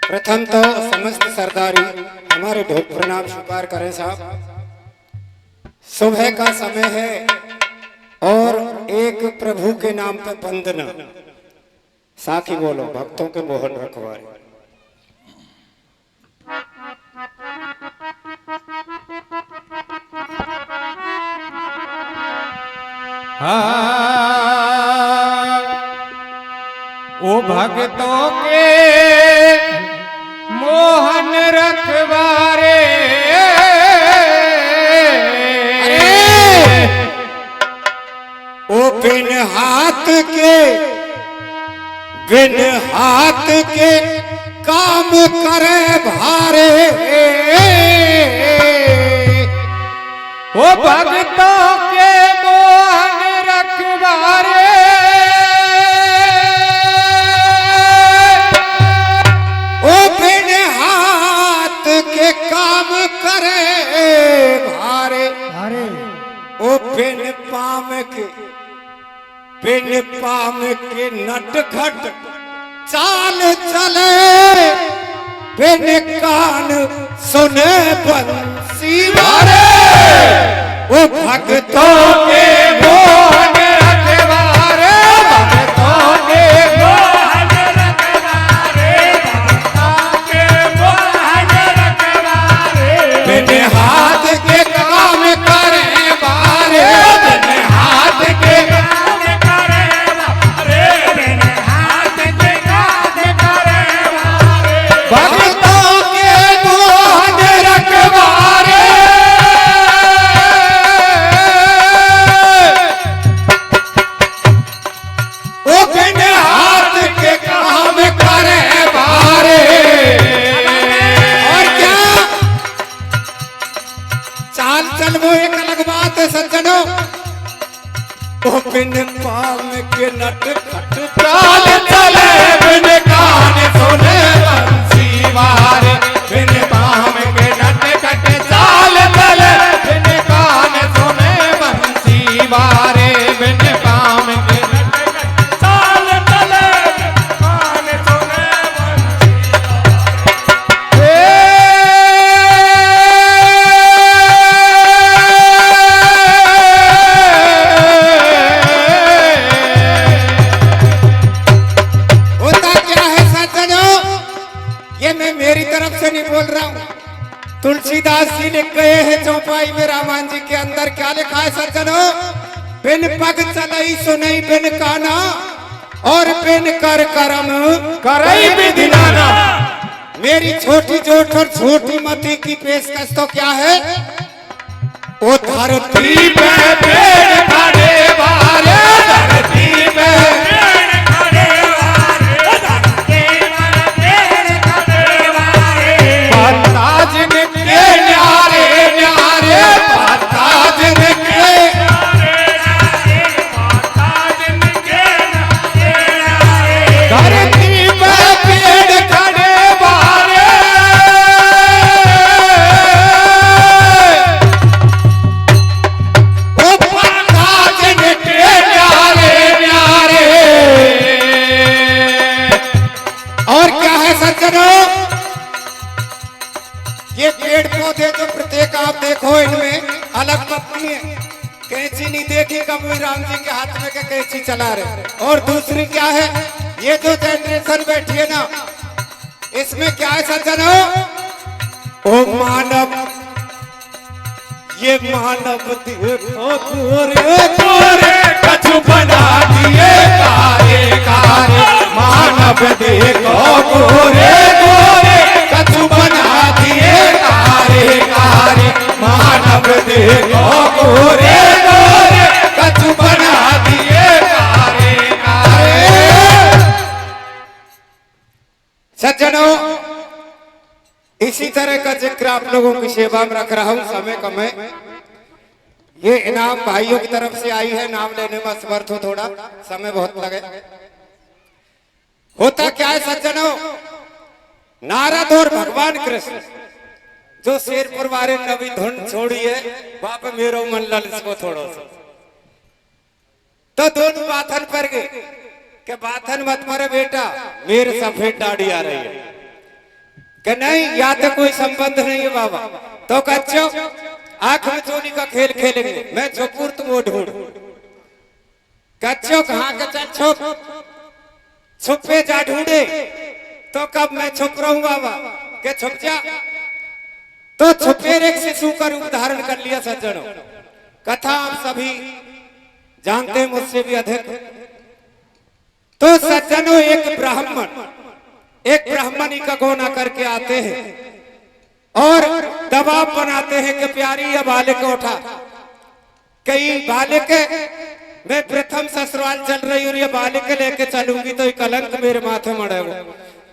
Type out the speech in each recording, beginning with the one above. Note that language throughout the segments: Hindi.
प्रथम तो समस्त सरदारी हमारे ढोल प्रणाम स्वीकार करें साहब। सुबह का समय है और एक प्रभु के नाम पे वंदना। साखी बोलो भक्तों के मोहन रखवारे। ओ भक्तों के मोहन रखवारे, ओ बिन हाथ के काम करे भारे। ओ भक्तों के मोहन रखवारे, ओ बिन हाथ के काम करे भारे। ओ बिन पाम के नटखट चाल चले, बिन कान सुने बंसी वारे। ओ भक्तों के मोहन रखवारे, भक्तों के मोहन रखवारे, भक्तों के मोहन रखवारे। बिन हाथ के काम करे बारे, बिन हाथ के काम करे बारे, बिन हाथ के काम करे बारे। भक्तों के मोहन रखवारे, ओ बिन हाथ के काम करे बारे। और क्या चाल चल वो एक अलग बात है सज्जनों। ओ बिन पाम के नटखट चाल चले, बिन कान सुने बंसी वारे। बिन पाम के नटखट चाल चले, बिन कान सुने बंसी वारे। बिन पाम के नटखट चाल चले, बिन कान सुने मेरी तरफ से नहीं बोल रहा हूं। तुलसीदास जी लिख गए हैं चौपाई में रामायण जी के अंदर। क्या लिखा है सज्जनों? बिन पग चलई सुनई बिन काना, और बिन कर करम करई विधि नाना। मेरी छोटी जोट और छोटी मती की पेशकश तो क्या है? ओ धरती पे पेड़ खड़े बारे, धरती पे ये पेड़ पौधे जो प्रत्येक आप देखो इनमें अलग पत्नी है। कैंची नहीं देखी कभी राम जी के हाथ में के कैंची चला रहे। और दूसरी क्या है? ये जो जनरेशन बैठी है ना, इसमें क्या है सज्जनों? ओ मानव, ये मानव देखो गोरे गोरे कछु बना दिए कारे कारे। मानव देखो गोरे गोरे कछु बना दिए कारे कारे। मानव देखो गोरे गोरे कछु बना दिए कारे कारे। सज्जनों, इसी तरह का जिक्र आप लोगों की सेवा में रख रहा हूं। समय कम है। ये इनाम भाइयों की तरफ से आई है। नाम लेने में असमर्थ हो, थोड़ा समय बहुत लगे। होता क्या है सज्जनों? नारद और भगवान कृष्ण जो शेरपुर वाले नवी धुन छोड़ी है, बाप मेरो मन लल इसको थोड़ा सा। तो दोनों बाथन पर गए कि बाथन मत मारे बेटा, मेरे सफेद दाढ़ी आ रही है। कि नहीं या तो कोई संबंध नहीं है बाबा। तो कच्चो आंख में चोरी का खेल खेलेंगे, मैं छुपूर तुम वो ढूंढ। कच्चो कहाँ का चल छुप, छुपे जा ढूंढे। तो कब मैं छुप रहूं बाबा के छुप जा। तो छुपे एक शिशु का रूप धारण कर लिया सज्जनों। कथा आप सभी जानते हैं मुझसे भी अधिक। तो सज्जनों एक ब्राह्मणी का गोना करके आते हैं और दबाव बनाते हैं कि प्यारी या बालिक उठा, कई बालिक मैं प्रथम ससुराल चल रही हूँ, ये बालिक लेके चलूंगी तो ये कलंक मेरे माथे मढ़ेगो,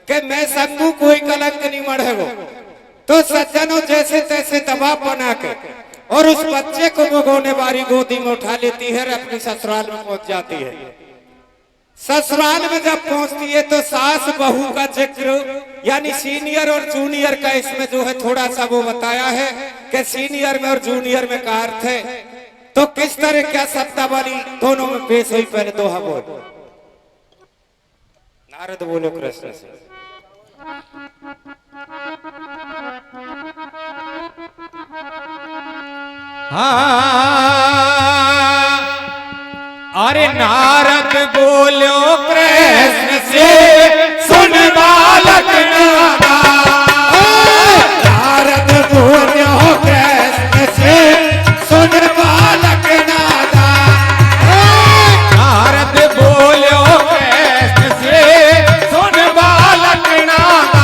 कि मैं संगू कोई कलंक नहीं मढ़ेगो। तो सज्जनों जैसे तैसे दबाव बना के और उस बच्चे को वो गोने बारी गोदी में उठा लेती है और अपनी ससुराल में पहुंच जाती है। ससुराल में जब पहुंचती है तो सास बहू का जिक्र यानी सीनियर और जूनियर का इसमें जो है थोड़ा सा वो बताया है कि सीनियर में और जूनियर में का अर्थ है। तो किस तरह क्या शब्दावली दोनों में पेश हुई, पहले दोहा बोल। नारद बोलो कृष्ण से। अरे नारद बोलो कृष्ण से सुन बालक नादा। नारद बोलो कृष्ण से सुन बालक नादा। नारद बोलो कृष्ण से सुन बालक नादा।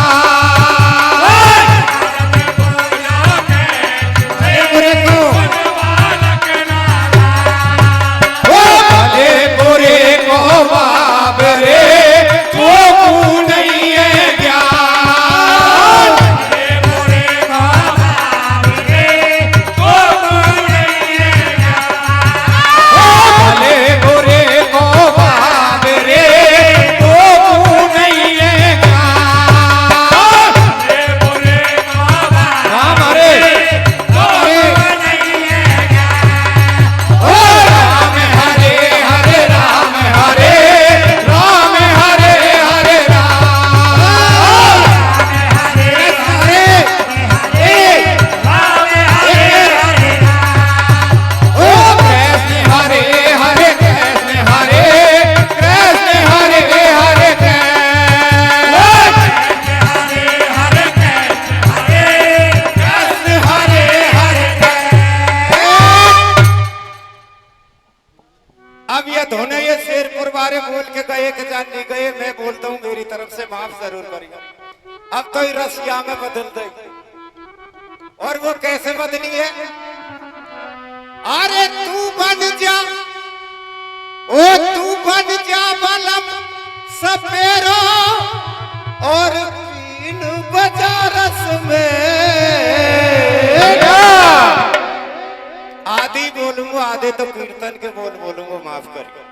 मैं बोलता हूँ मेरी तरफ से माफ जरूर करिएगा। अब तो ये रसिया में बदल दे, और वो कैसे बदली है। अरे तू बन जा, ओ तू बन जा बलम सपेरो और पीन बजा रस में। आदि बोलूंगा, आधे तो कीर्तन के बोल बोलूंगा, माफ करिए।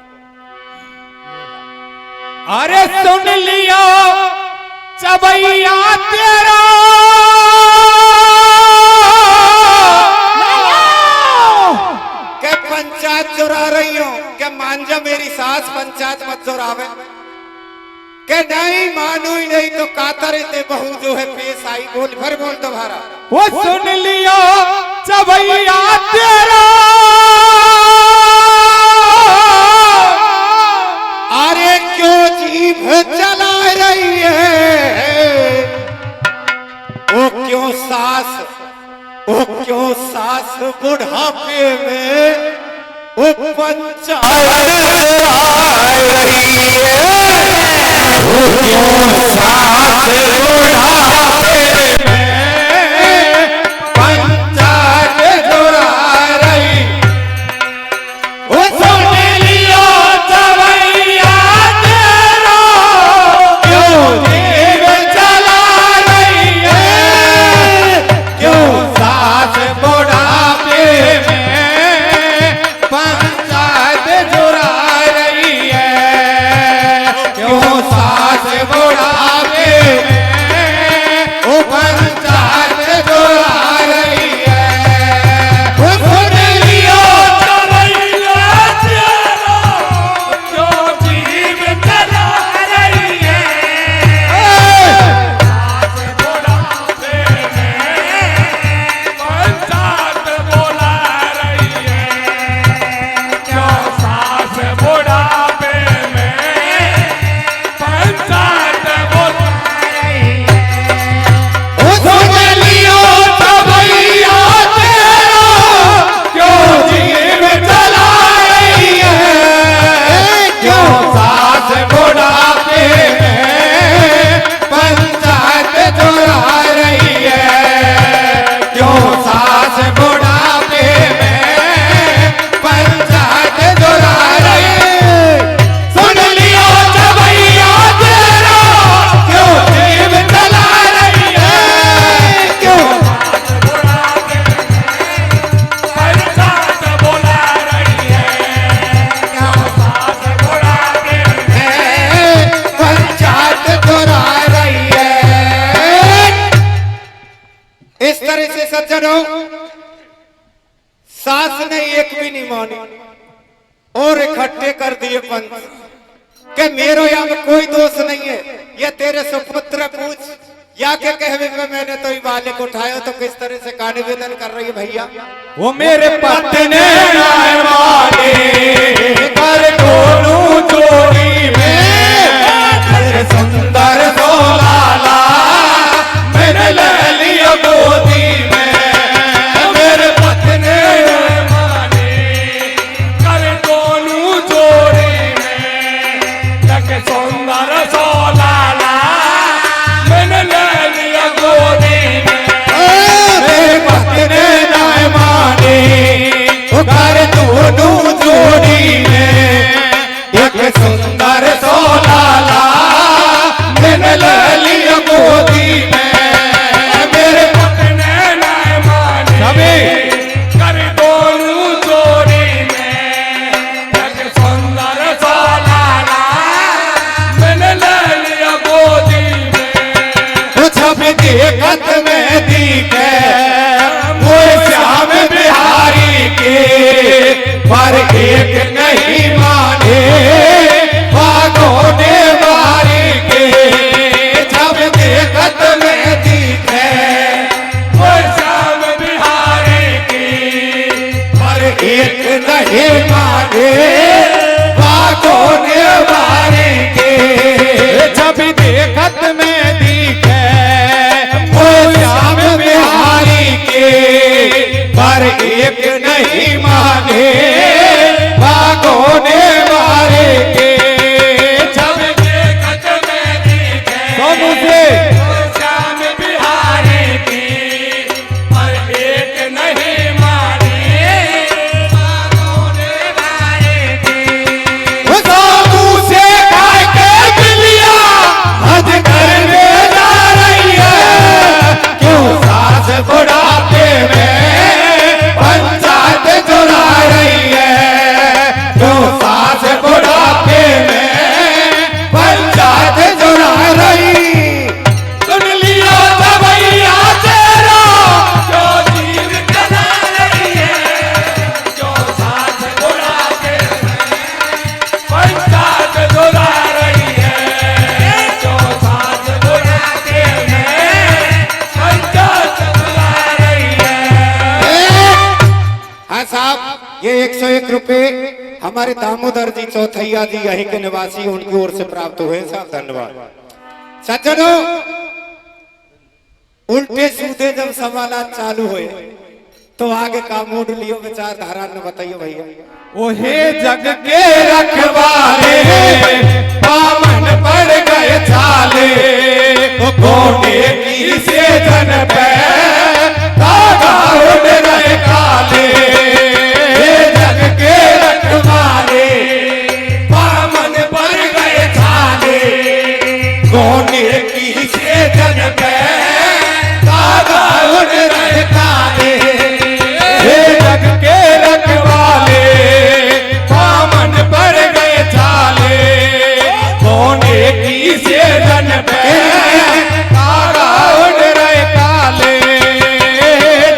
अरे सुन लिया चबैया तेरा के पंचायत चुरा रही हो, के मान जा मेरी सास पंचायत मत चुरावे। के नहीं मानो ही नहीं तो कातर ते बहू जो है पेश आई। बोल भर बोल दोबारा। वो सुन लिया चबैया तेरा। अरे क्यों जीभ चला रही है, ओ क्यों सास बुढ़ापे में वो पंचायत आ रही है। वो क्यों सास बुढ़ापे में पंचायत चुरा रही। वो सुन लियो चवैया तेरा, क्यों जीभ चला रही है, क्यों सास बुढ़ापे में पंचायत चुरा रही है, क्यों सास बुढ़ापे में सज्जनों, सास ने एक भी नहीं मानी और इकट्ठे कर दिए पंच के मेरो यहाँ में कोई दोष नहीं है, ये तेरे सुपुत्र पूछ या के कहवे में मैंने तो ये बालक उठाया तो किस तरह से का निवेदन कर रही है भैया। वो मेरे पति ने माने कर दोनों जोड़ी में सुंदर सोलाला मैंने ले लिया गोदी में। मेरे पति ने माने कर दोनों जोड़ी में लगे सुंदर सोलाला मैंने ले लिया गोदी में। मेरे पति ने माने कर दोनों जोड़ी में एक सुंदर सोलाला मैंने ले लिया गोदी में। मेरे पति ने माने कर दोनों जोड़ी में एक सुंदर सोलाला मैंने ले लिया गोदी में। जब देखत में दिखे वो श्याम बिहारी के पर एक नहीं माने बागों ने मारी के। जब देखत में दिखे वो श्याम बिहारी के पर एक नहीं माने बागों ने मारी के। जब देखत में दिखे वो श्याम बिहारी के पर एक नहीं माने बागों ने मारे के। जब देखत में दिखे वो श्याम बिहारी की पर एक नहीं माने बागों ने मारे के। वो साबू से खाए के बिलिया हद करने जा रही है क्यों सास बुढ़ापे में पंचायत चुरा रही है। क्यों सास बुढ़ापे में पंचायत चुरा रही। सुन लिया भैया तेरा जो जीव जला रही है। क्यों सास बुढ़ापे में पंचायत चुरा रही है। क्यों सास बुढ़ापे में पंचायत चुरा रही है। हाँ साहब, ये 101 रुपए हमारे दामोदर जी चौथैया जी यहीं के निवासी उनकी ओर से प्राप्त हुए साहब, धन्यवाद। सज्जनों, उल्टे सीधे जब सवालात चालू हुए तो आगे का मूड लियो विचारधारा ने बताइए भैया। ओहे जग के रखवाले पावन पड़ गए छाले कोने की से जन पे धागा उड़ रहे काले। हे जग के रखवाले पावन पड़ गए छाले कोने की से जन पे धागा उड़ रहे काले। हे जग के रखवाले पावन पड़ गए छाले कोने की से जन पे धागा उड़ रहे काले।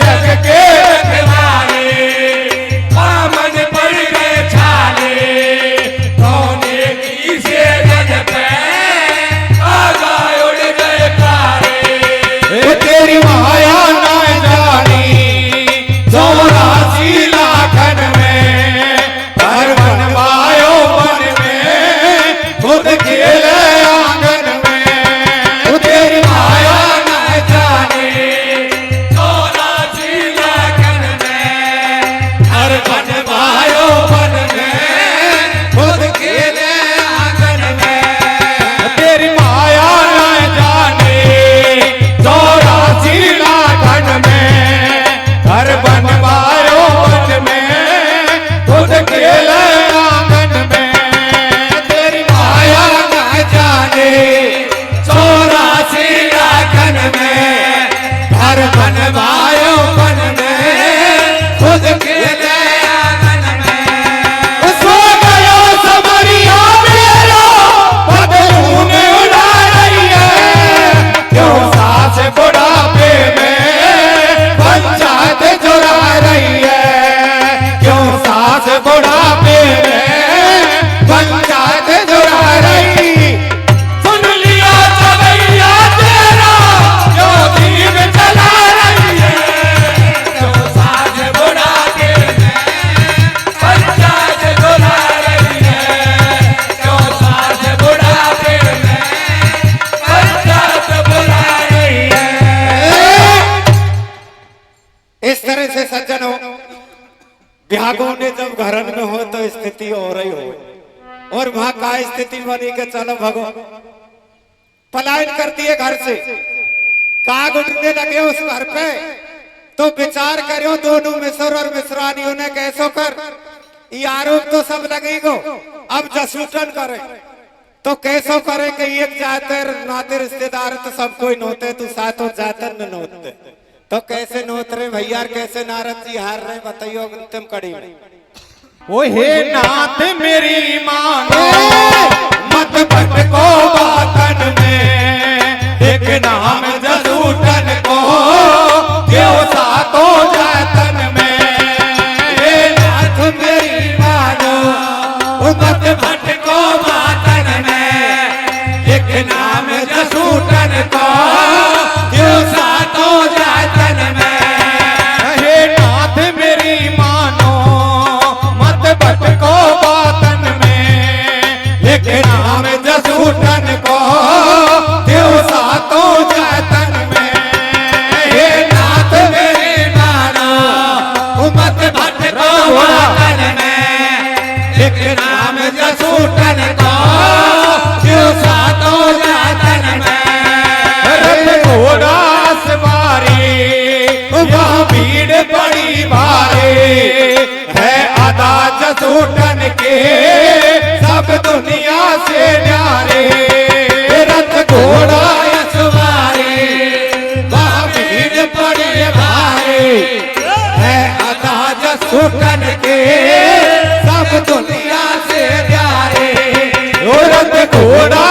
जग के रखवाले पावन पड़ गए छाले कोने की से जन पे धागा उड़ गए काले। सब घरन में हो तो स्थिति और ही हो। और वहां का स्थिति बनी के चलो भगो पलायन कर दिए घर से। काग उठने लगे उस घर पे तो विचार करो दोनों मिश्र और मिश्रानियों ने कैसो कर ये आरोप तो सब लगेगो। अब जसूटन करे तो कैसो करे कि एक जाते नाते रिश्तेदार तो सब कोई नोते तू सातों जातर न नोते तो कैसे नोत रहे भैया कैसे नारद जी हार रहे बताइयो तुम कड़ी में। ओ हे नाथ मेरी मानो मत भटको बातन में एक नाम जसूटन को क्यों सातो जातन में। हे नाथ मेरी मानो मत भटको बातन में एक नाम जसूटन को क्यों सातो जातन में। हे नाथ मेरी मानो मत भटको बातन में एक नाम जसूटन को क्यों सातो जातन में। हे नाथ मेरी मानो मत भटको बातन में एक नाम जसूटन को क्यों सातो जातन में। रथ घोड़ा सवारी वहाँ भीड़ बड़ी भारी है अदा जसूटन के सब दुनिया से न्यारे। रथ घोड़ा सवारी वहाँ भीड़ बड़ी भारी है अदा जसूटन के सब दुनिया से न्यारे। रथ घोड़ा